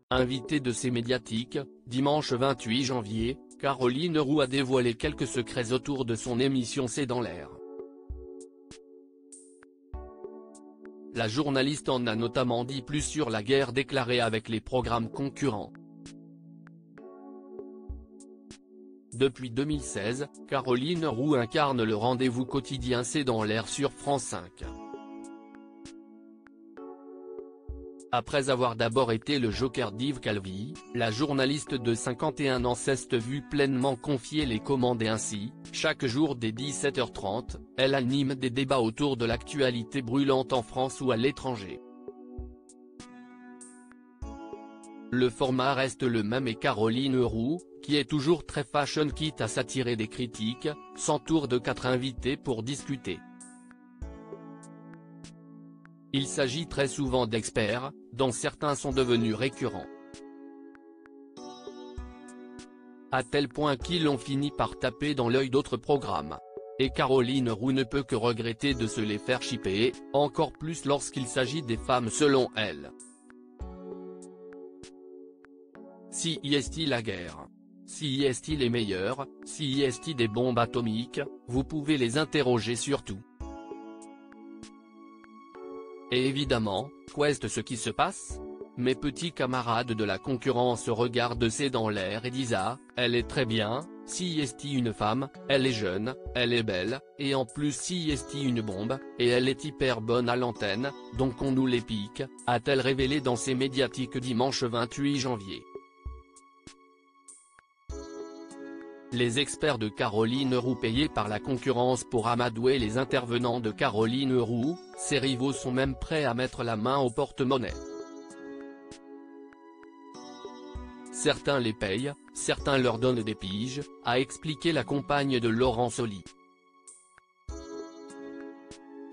Invitée de ces médiatiques, dimanche 28 janvier, Caroline Roux a dévoilé quelques secrets autour de son émission C'est dans l'air. La journaliste en a notamment dit plus sur la guerre déclarée avec les programmes concurrents. Depuis 2016, Caroline Roux incarne le rendez-vous quotidien C'est dans l'air sur France 5. Après avoir d'abord été le joker d'Yves Calvi, la journaliste de 51 ans s'est vue pleinement confier les commandes et ainsi, chaque jour dès 17h30, elle anime des débats autour de l'actualité brûlante en France ou à l'étranger. Le format reste le même et Caroline Roux, qui est toujours très fashion quitte à s'attirer des critiques, s'entoure de 4 invités pour discuter. Il s'agit très souvent d'experts, dont certains sont devenus récurrents. À tel point qu'ils ont fini par taper dans l'œil d'autres programmes. Et Caroline Roux ne peut que regretter de se les faire chipper, encore plus lorsqu'il s'agit des femmes selon elle. Si est-il la guerre? Si est-il les meilleurs? Si est-il des bombes atomiques? Vous pouvez les interroger sur tout. Et évidemment, qu'est-ce ce qui se passe? Mes petits camarades de la concurrence regardent C'est dans l'air et disent ah, elle est très bien, si est-il une femme, elle est jeune, elle est belle, et en plus si est-il une bombe, et elle est hyper bonne à l'antenne, donc on nous les pique, a-t-elle révélé dans ses médiatiques dimanche 28 janvier. Les experts de Caroline Roux payés par la concurrence pour amadouer les intervenants de Caroline Roux, ses rivaux sont même prêts à mettre la main au porte-monnaie. Certains les payent, certains leur donnent des piges, a expliqué la compagne de Laurent Soli.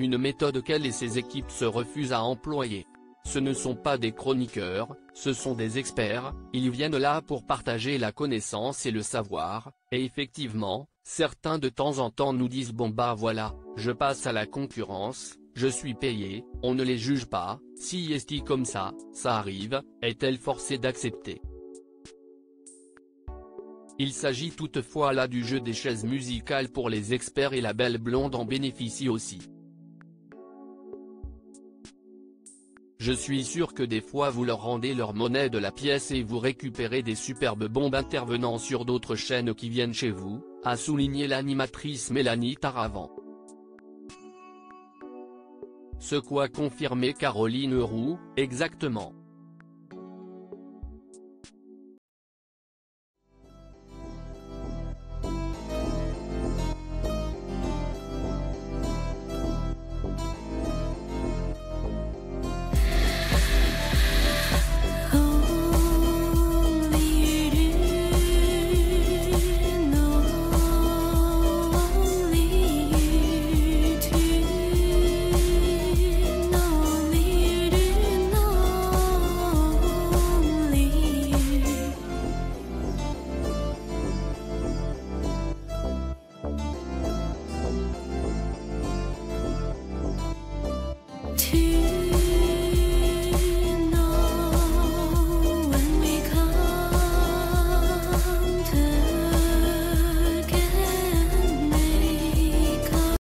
Une méthode qu'elle et ses équipes se refusent à employer. Ce ne sont pas des chroniqueurs, ce sont des experts, ils viennent là pour partager la connaissance et le savoir, et effectivement, certains de temps en temps nous disent bon bah voilà, je passe à la concurrence, je suis payé, on ne les juge pas, si est-il comme ça arrive, est-elle forcée d'accepter? Il s'agit toutefois là du jeu des chaises musicales pour les experts et la belle blonde en bénéficie aussi. Je suis sûr que des fois vous leur rendez leur monnaie de la pièce et vous récupérez des superbes bombes intervenant sur d'autres chaînes qui viennent chez vous, a souligné l'animatrice Mélanie Taravant. Ce qu'a confirmé Caroline Roux, exactement.